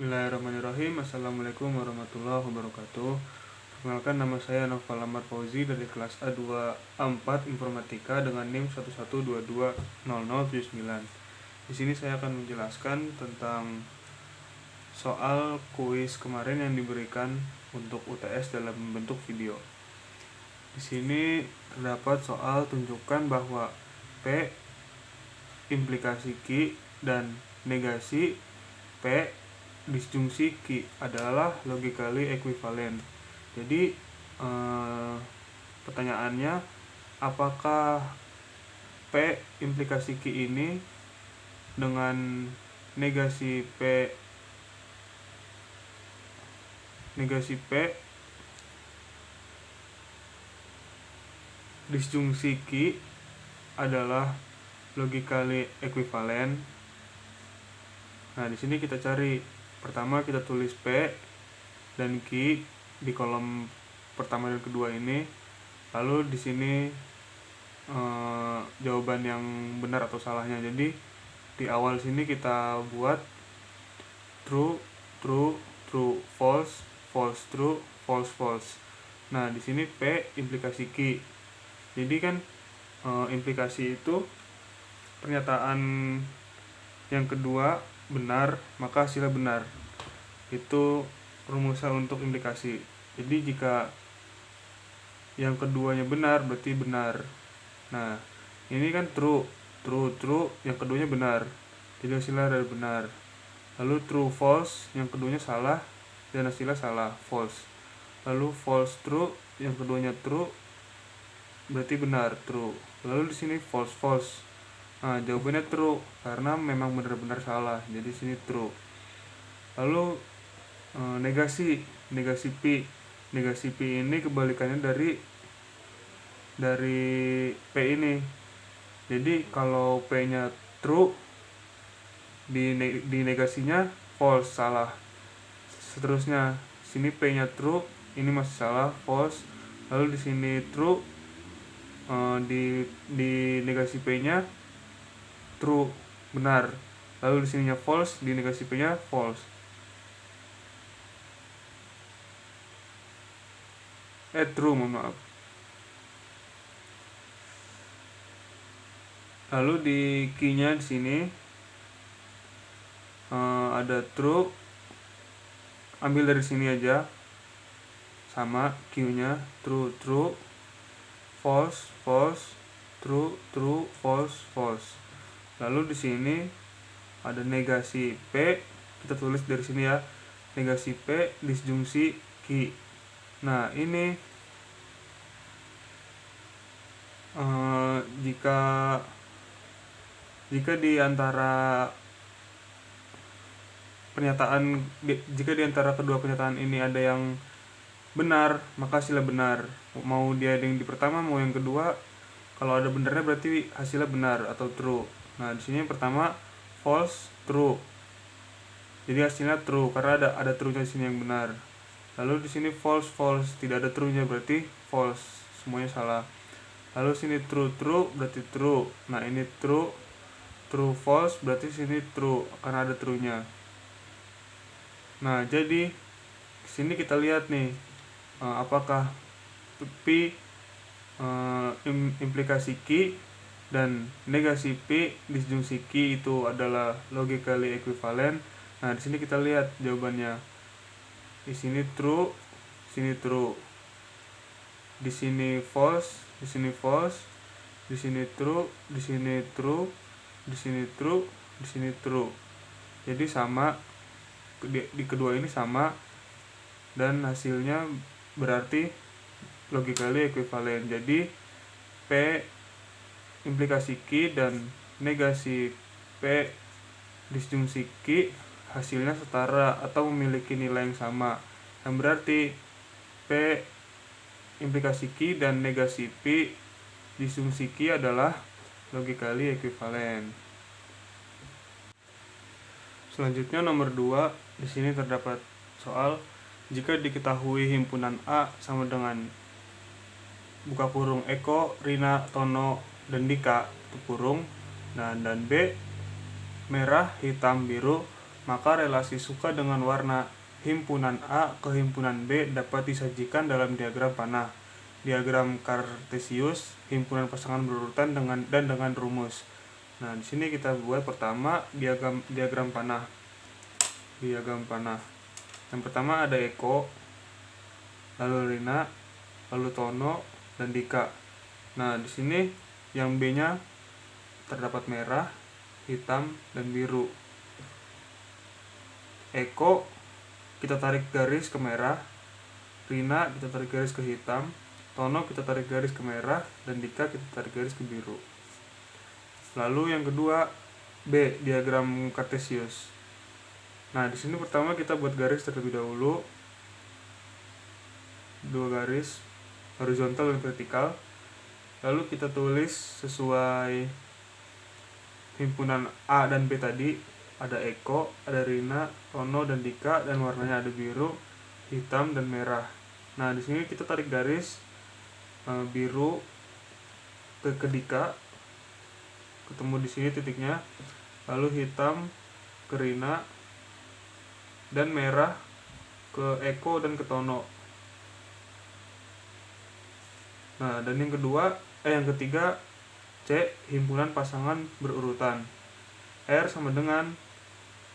Bismillahirrahmanirrahim. Assalamualaikum warahmatullahi wabarakatuh. Perkenalkan, nama saya Noval Ahmad Fauzi dari kelas A2A4 Informatika dengan NIM 11220079. Di sini saya akan menjelaskan tentang soal kuis kemarin yang diberikan untuk UTS dalam bentuk video. Di sini terdapat soal tunjukkan bahwa P implikasi Q dan negasi P disjungsi Q adalah logically equivalent. Jadi pertanyaannya, apakah P implikasi Q ini dengan negasi P disjungsi Q adalah logically equivalent. Nah, di sini kita cari. Pertama kita tulis P dan Q di kolom pertama dan kedua ini. Lalu di sini jawaban yang benar atau salahnya. Jadi di awal sini kita buat true, true, true, false, false, true, false, false. Nah, di sini P implikasi Q. Jadi kan implikasi itu pernyataan yang kedua benar, maka hasilnya benar. Itu rumusan untuk implikasi. Jadi jika yang keduanya benar, berarti benar. Nah, ini kan true, true, true, yang keduanya benar, jadi hasilnya adalah benar. Lalu true, false, yang keduanya salah dan hasilnya salah, false. Lalu false, true, yang keduanya true, berarti benar, true. Lalu di sini false, false. Nah, jawabannya true karena memang benar-benar salah, jadi sini true. Lalu negasi P. Negasi P ini kebalikannya dari P ini. Jadi kalau P-nya true, di negasinya false, salah. Seterusnya, sini P-nya true, ini masih salah, false. Lalu di sini true, di negasi P-nya true, benar. Lalu di sininya false, di negasi P-nya false. True, mohon maaf. Lalu di Q-nya di sini ada true, ambil dari sini aja, sama Q-nya true, true, false, false, true, true, false, false. Lalu di sini ada negasi P, kita tulis dari sini ya, negasi P disjungsi Q. Nah, ini jika di antara kedua pernyataan ini ada yang benar, maka hasilnya benar. Mau dia yang di pertama mau yang kedua, kalau ada benarnya berarti hasilnya benar atau true. Nah, di sini yang pertama false, true, jadi hasilnya true karena ada true-nya di sini yang benar. Lalu di sini false, false, tidak ada true-nya berarti false, semuanya salah. Lalu sini true, true, berarti true. Nah, ini true, true, false, berarti sini true karena ada true-nya. Nah, jadi sini kita lihat nih, apakah P implikasi Q dan negasi P disjungsi Q itu adalah logically equivalent. Nah, di sini kita lihat jawabannya. Di sini true, sini true. Di sini false, di sini false. Di sini true, di sini true. Di sini true, di sini true. Jadi sama, di kedua ini sama dan hasilnya berarti logically equivalent. Jadi P implikasi Q dan negasi P disjungsi Q hasilnya setara atau memiliki nilai yang sama, yang berarti P implikasi Q dan negasi P disjungsi Q adalah logically equivalent. Selanjutnya nomor 2, di sini terdapat soal jika diketahui himpunan A sama dengan buka kurung Eko, Rina, Tono, dan Dika tutup kurung, nah, dan B merah, hitam, biru maka relasi suka dengan warna himpunan A ke himpunan B dapat disajikan dalam diagram panah. Diagram Kartesius, himpunan pasangan berurutan dengan rumus. Nah, di sini kita buat pertama diagram panah. Diagram panah. Yang pertama ada Eko, lalu Rina, lalu Tono, dan Dika. Nah, di sini yang B-nya terdapat merah, hitam, dan biru. Eko kita tarik garis ke merah, Rina kita tarik garis ke hitam, Tono kita tarik garis ke merah, dan Dika kita tarik garis ke biru. Lalu yang kedua B, diagram Kartesius. Nah, di sini pertama kita buat garis terlebih dahulu, 2 garis horizontal dan vertikal. Lalu kita tulis sesuai himpunan A dan B tadi. Ada Eko, ada Rina, Tono, dan Dika, dan warnanya ada biru, hitam, dan merah. Nah, di sini kita tarik garis biru ke Dika, ketemu di sini titiknya, lalu hitam ke Rina, dan merah ke Eko dan ke Tono. Nah, dan yang ketiga C, himpunan pasangan berurutan. R sama dengan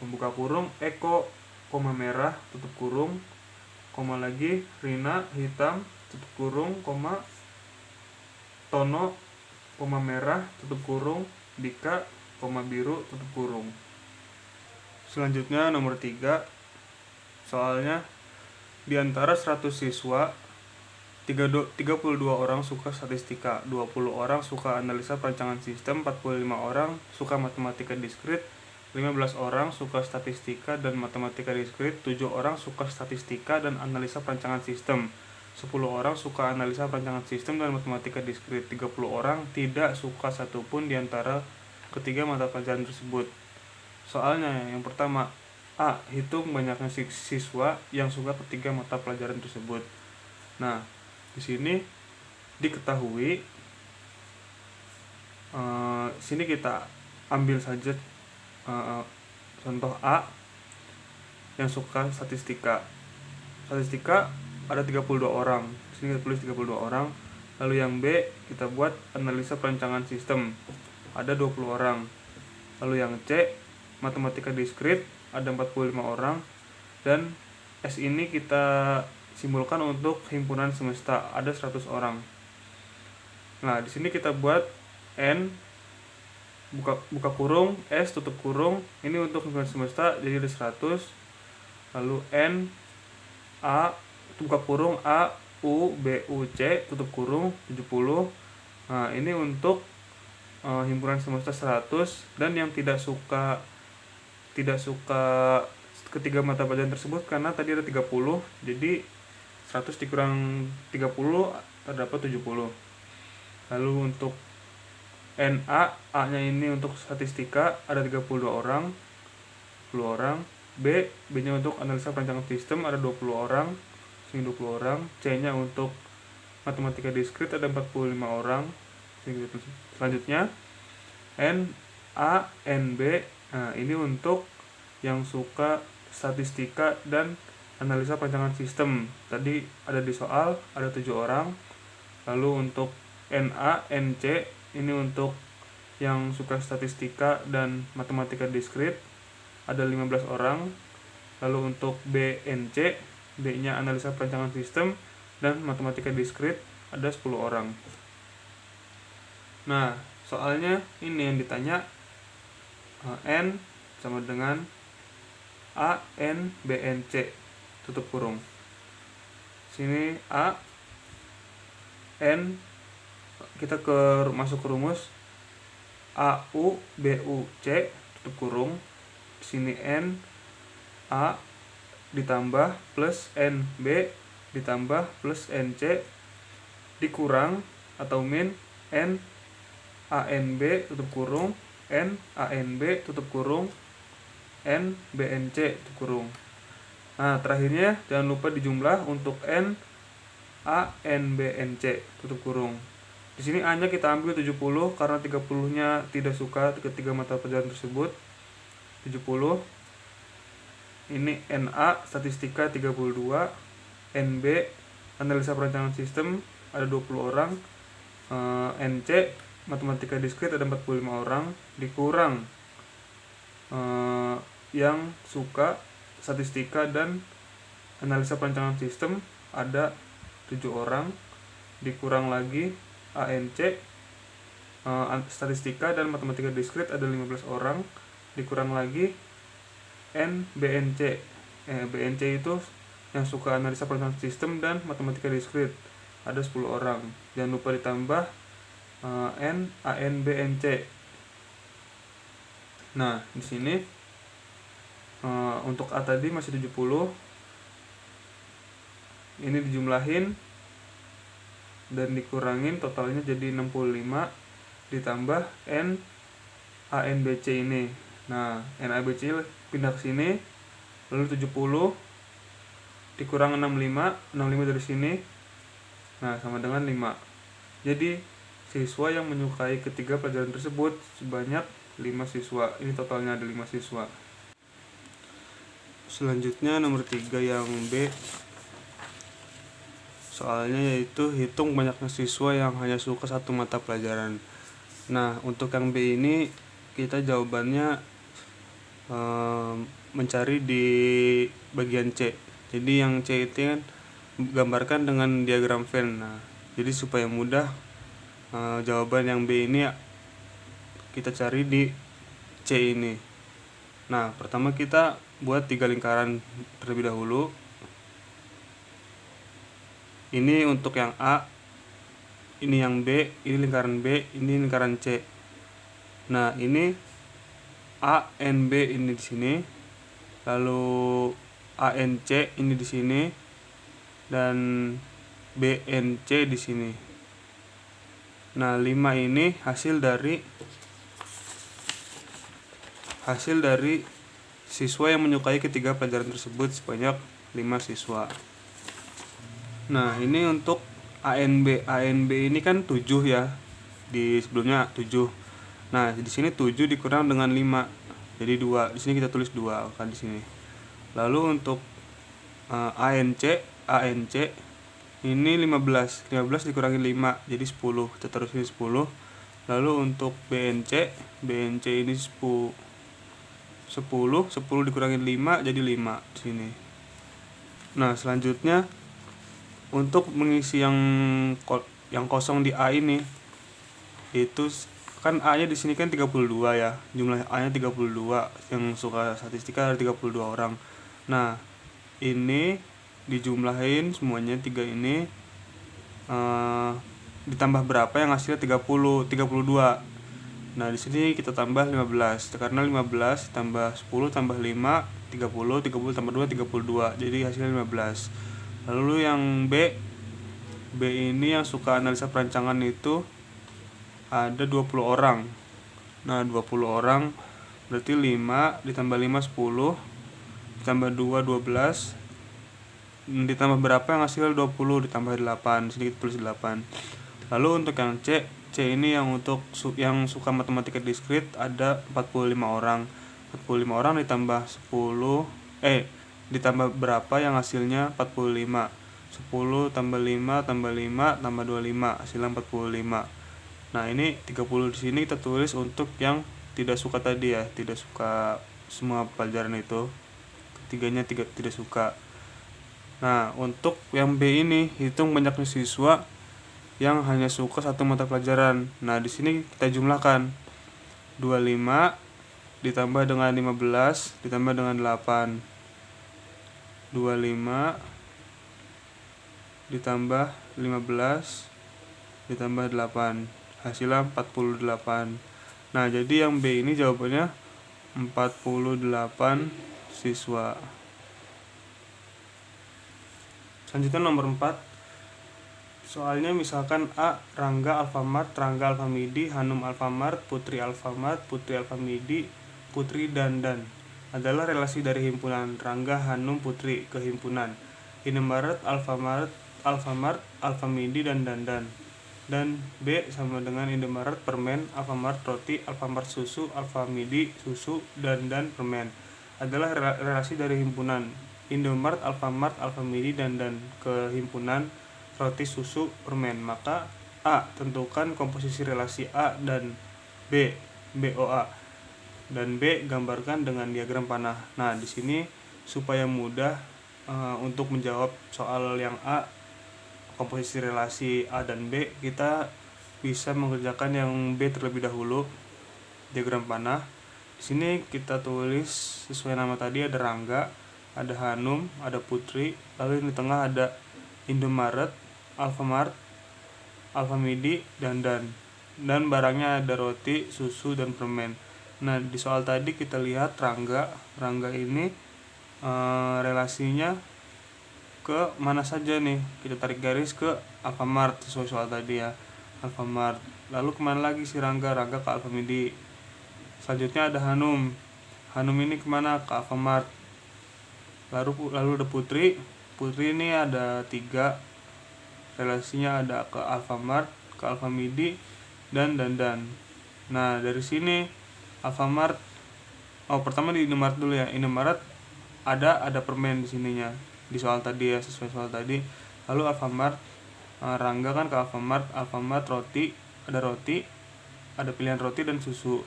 membuka kurung Eko, koma merah, tutup kurung, koma lagi Rina, hitam, tutup kurung, koma Tono, koma merah, tutup kurung, Dika, koma biru, tutup kurung. Selanjutnya nomor 3, soalnya di antara 100 siswa 32 orang suka statistika, 20 orang suka analisa perancangan sistem, 45 orang suka matematika diskrit, 15 orang suka statistika dan matematika diskrit, 7 orang suka statistika dan analisa perancangan sistem, 10 orang suka analisa perancangan sistem dan matematika diskrit, 30 orang tidak suka satupun di antara ketiga mata pelajaran tersebut. Soalnya yang pertama, A, hitung banyaknya siswa yang suka ketiga mata pelajaran tersebut. Nah, di sini diketahui, sini kita ambil saja contoh A yang suka statistika. Statistika ada 32 orang. Sini kita tulis 32 orang. Lalu yang B kita buat analisa perancangan sistem. Ada 20 orang. Lalu yang C matematika diskrit ada 45 orang, dan S ini kita simbolkan untuk himpunan semesta, ada 100 orang. Nah, di sini kita buat N buka kurung, S tutup kurung, ini untuk himpunan semesta jadi ada 100. Lalu N A buka kurung A U B U C tutup kurung 70. Nah, ini untuk himpunan semesta 100, dan yang tidak suka ketiga mata pelajaran tersebut karena tadi ada 30, jadi 100 dikurang 30 terdapat 70. Lalu untuk NA, A-nya ini untuk statistika ada 32 orang, 10 orang. B-nya untuk analisa perancangan sistem ada 20 orang, 20 orang. C-nya untuk matematika diskrit ada 45 orang. Selanjutnya NA, NB, nah ini untuk yang suka statistika dan analisa perancangan sistem. Tadi ada di soal ada 7 orang. Lalu untuk NA, NC ini untuk yang suka statistika dan matematika diskrit ada 15 orang. Lalu untuk BNC, B-nya analisa perancangan sistem dan matematika diskrit ada 10 orang. Nah, soalnya ini yang ditanya N sama dengan A, N, B, N, C tutup kurung. Sini A, N, kita masuk ke rumus A, U, B, U, C tutup kurung. Sini N, A ditambah plus N, B ditambah plus N, C dikurang atau min N, A, N, B tutup kurung, N, A, N, B tutup kurung, N, B, N, C tutup kurung. Nah, terakhirnya jangan lupa dijumlah untuk N, A, N, B, N, C tutup kurung. Di sini A-nya kita ambil 70 karena 30-nya tidak suka ketiga mata pelajaran tersebut. 70. ini NA statistika 32, NB analisa perancangan sistem ada 20 orang, NC matematika diskrit ada 45 orang, dikurang yang suka statistika dan analisa perancangan sistem ada 7 orang, dikurang lagi ANC statistika dan matematika diskrit ada 15 orang, dikurang lagi BNC. BNC itu yang suka analisa perancangan sistem dan matematika diskrit ada 10 orang. Jangan lupa ditambah ANBNC. Nah, di sini untuk A tadi masih 70. Ini dijumlahin dan dikurangin, totalnya jadi 65 ditambah ANBC ini. Nah, NABC pindah ke sini, lalu 70 dikurang 65 dari sini, nah sama dengan 5. Jadi siswa yang menyukai ketiga pelajaran tersebut sebanyak 5 siswa. Ini totalnya ada 5 siswa. Selanjutnya nomor 3 yang B, soalnya yaitu hitung banyaknya siswa yang hanya suka satu mata pelajaran. Nah, untuk yang B ini kita jawabannya mencari di bagian C. Jadi yang C itu kan gambarkan dengan diagram Venn. Nah, jadi supaya mudah jawaban yang B ini kita cari di C ini. Nah, pertama kita buat 3 lingkaran terlebih dahulu. Ini untuk yang A, ini yang B, ini lingkaran B, ini lingkaran C. Nah, ini ANB ini di sini, lalu ANC ini di sini, dan BNC di sini. Nah, 5 ini hasil dari siswa yang menyukai ketiga pelajaran tersebut sebanyak 5 siswa. Nah, ini untuk ANB. ANB ini kan 7 ya. Di sebelumnya 7. Nah, di sini 7 dikurang dengan 5. Jadi 2. Di sini kita tulis 2 kan di sini. Lalu untuk ANC ini 15 dikurangi 5 jadi 10. Kita terus ini 10. Lalu untuk BNC ini 10 dikurangi 5 jadi 5 di sini. Nah, selanjutnya untuk mengisi yang kosong di A ini, itu kan A-nya di sini kan 32 ya. Jumlah A-nya 32, yang suka statistika ada 32 orang. Nah, ini dijumlahin semuanya 3 ini ditambah berapa yang hasilnya 32. Nah, di sini kita tambah 15. Karena 15 tambah 10 tambah 5 30 tambah 2 32. Jadi hasilnya 15. Lalu yang B ini yang suka analisa perancangan itu ada 20 orang. Nah, 20 orang berarti 5 ditambah 5 10 ditambah 2 12 ditambah berapa yang hasil 20 ditambah 8. Sini kita tulis 8. Lalu untuk yang C ini yang untuk yang suka matematika diskrit ada 45 orang. 45 orang ditambah 10 ditambah berapa yang hasilnya 45. 10 tambah 5 tambah 5 tambah 25 hasilnya 45. Nah, ini 30 di sini kita tulis untuk yang tidak suka tadi ya, tidak suka semua pelajaran itu. Ketiganya tidak suka. Nah, untuk yang B ini hitung banyaknya siswa yang hanya suka satu mata pelajaran. Nah, di sini kita jumlahkan 25 ditambah dengan 15 ditambah dengan 8. 25 ditambah 15 ditambah 8. Hasilnya 48. Nah, jadi yang B ini jawabannya 48 siswa. Selanjutnya nomor 4. Soalnya misalkan A, Rangga Alfamart, Rangga Alfamidi, Hanum Alfamart, Putri Alfamart, Putri Alfamidi, Putri Dandan adalah relasi dari himpunan Rangga, Hanum, Putri ke himpunan Indomaret, Alfamart, Alfamidi, dan Dandan. Dan B sama dengan Indomaret permen, Alfamart roti, Alfamart susu, Alfamidi susu, Dandan permen. adalah relasi dari himpunan Indomart, Alfamart, Alfamidi, dan ke himpunan roti, susu, permen. Maka A. Tentukan komposisi relasi A dan B, BOA, dan B gambarkan dengan diagram panah. Nah, di sini supaya mudah untuk menjawab soal yang A, komposisi relasi A dan B, kita bisa mengerjakan yang B terlebih dahulu, diagram panah. Di sini kita tulis sesuai nama tadi, ada Rangga, ada Hanum, ada Putri, lalu di tengah ada Indomaret, Alfamart, Alfamidi, dan barangnya ada roti, susu, dan permen. Nah, di soal tadi kita lihat Rangga ini relasinya ke mana saja nih. Kita tarik garis ke Alfamart sesuai soal tadi ya, Alfamart. Lalu kemana lagi si Rangga ke Alfamidi. Selanjutnya ada Hanum ini kemana? Ke Alfamart. Lalu ada Putri ini ada 3, relasinya ada ke Alfamart, ke Alfamidi, dan. Nah, dari sini Alfamart, pertama di Indomaret dulu ya. Indomaret ada permen di sininya di soal tadi ya, sesuai soal tadi. Lalu Alfamart, Rangga kan ke Alfamart roti, ada pilihan roti dan susu.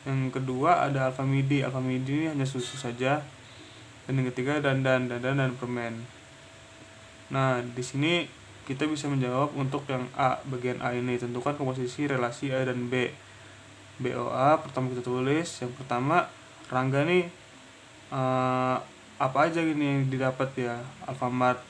Yang kedua ada Alfamidi ini hanya susu saja. Dan yang ketiga dan permen. Nah, di sini kita bisa menjawab untuk yang A, bagian A ini. Tentukan komposisi relasi A dan B. BOA pertama kita tulis. Yang pertama, Rangga nih apa aja gini yang didapat ya? Alfamart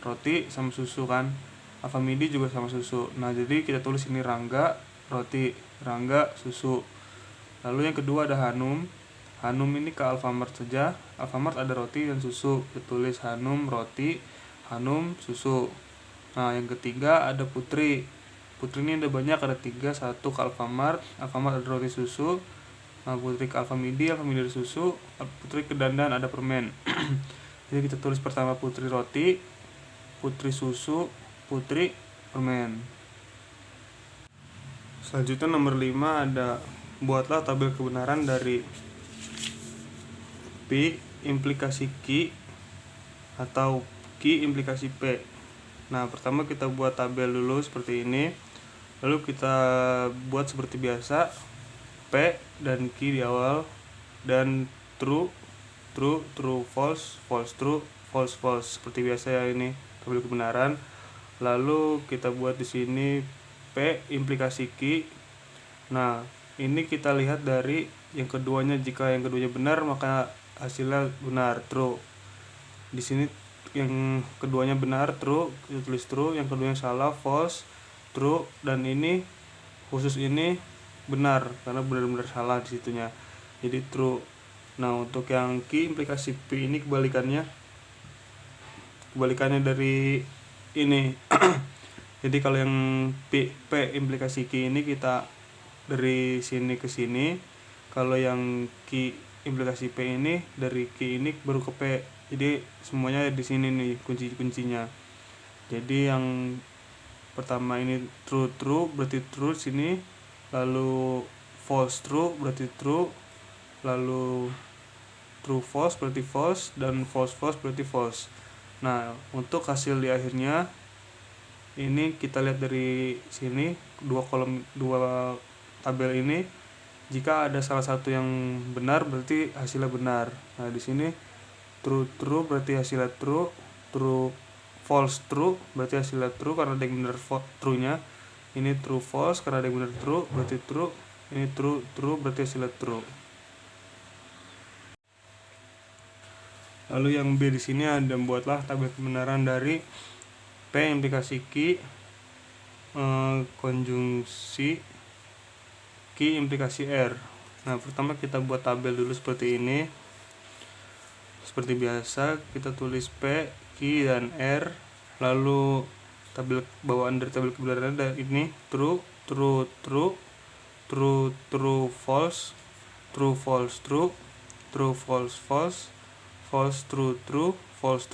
roti sama susu kan. Alfamidi juga sama susu. Nah, jadi kita tulis ini Rangga roti, Rangga susu. Lalu yang kedua ada Hanum ini ke Alfamart saja. Alfamart ada roti dan susu. Kita tulis Hanum roti, Hanum susu. Nah, yang ketiga ada Putri ini ada banyak, ada 3. 1 ke Alfamart ada roti, susu. Nah, Putri ke Alfamidi ada susu. Putri ke Dandan ada permen. Jadi kita tulis pertama Putri roti, Putri susu, Putri permen. Selanjutnya nomor 5 ada buatlah tabel kebenaran dari P implikasi Q atau Q implikasi P. Nah, pertama kita buat tabel dulu seperti ini. Lalu kita buat seperti biasa, P dan Q di awal, dan true, false, true, false, seperti biasa ya, ini tabel kebenaran. Lalu kita buat di sini P implikasi Q. Nah, ini kita lihat dari yang keduanya. Jika yang keduanya benar maka hasilnya benar, true. Di sini yang keduanya benar, true, kita tulis true. Yang keduanya salah, false, true. Dan ini khusus ini benar karena benar-benar salah di situnya, jadi true. Nah, untuk yang Q implikasi P ini kebalikannya dari ini. Jadi kalau yang P implikasi Q ini kita dari sini ke sini. Kalau yang Q implikasi P ini dari Q ini baru ke P. Jadi semuanya di sini nih kunci-kuncinya. Jadi yang pertama ini true berarti true sini, lalu false true berarti true, lalu true false berarti false, dan false berarti false. Nah, untuk hasil di akhirnya ini kita lihat dari sini, 2 tabel ini. Jika ada salah satu yang benar berarti hasilnya benar. Nah, di sini true berarti hasilnya true, false true berarti hasilnya true karena ada yang benar true-nya. Ini true false karena ada yang benar true berarti true. Ini true berarti hasilnya true. Lalu yang B di sini ada buatlah tabel kebenaran dari P implikasi Q konjungsi Q implikasi R. Nah, pertama kita buat tabel dulu seperti ini. Seperti biasa kita tulis P, Q, dan R. Lalu tabel bawaan dari tabel kebenaran ada ini true, false, true, false, false, true, false,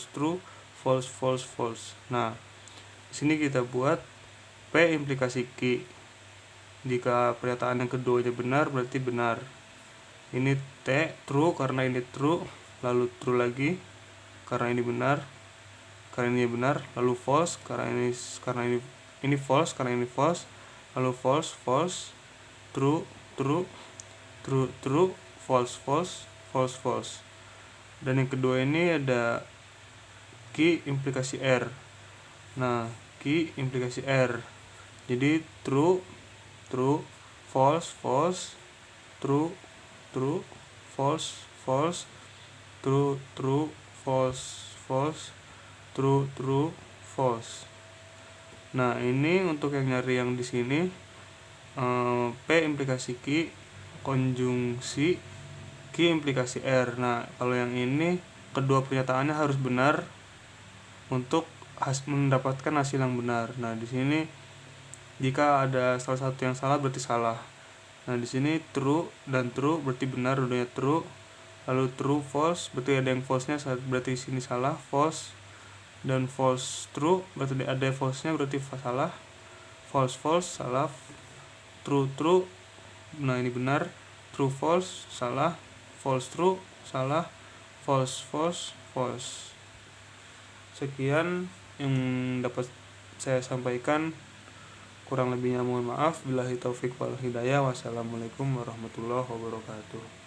true, false. Nah, di sini kita buat P implikasi Q. Jika pernyataan yang keduanya benar berarti benar. ini T true karena ini true, lalu true lagi karena ini benar, lalu false karena ini false karena ini false, lalu false false, true true, true true, false false, false false. Dan yang kedua ini ada key implikasi R. Nah, key implikasi R. Jadi true true, false false, true true, false false, true true, false false, true true, false. Nah, ini untuk yang nyari yang di sini P implikasi Q konjungsi Q implikasi R. Nah, kalau yang ini kedua pernyataannya harus benar untuk mendapatkan hasil yang benar. Nah, di sini jika ada salah satu yang salah berarti salah. Nah, di sini true dan true berarti benar, dua-duanya true. Lalu true false berarti ada yang false-nya, berarti di sini salah, false. Dan false true berarti ada false-nya berarti salah. False false salah. True true, nah ini benar. True false salah. False true salah. False false false. Sekian yang dapat saya sampaikan, kurang lebihnya mohon maaf. Billahi taufik wal hidayah. Wassalamualaikum warahmatullahi wabarakatuh.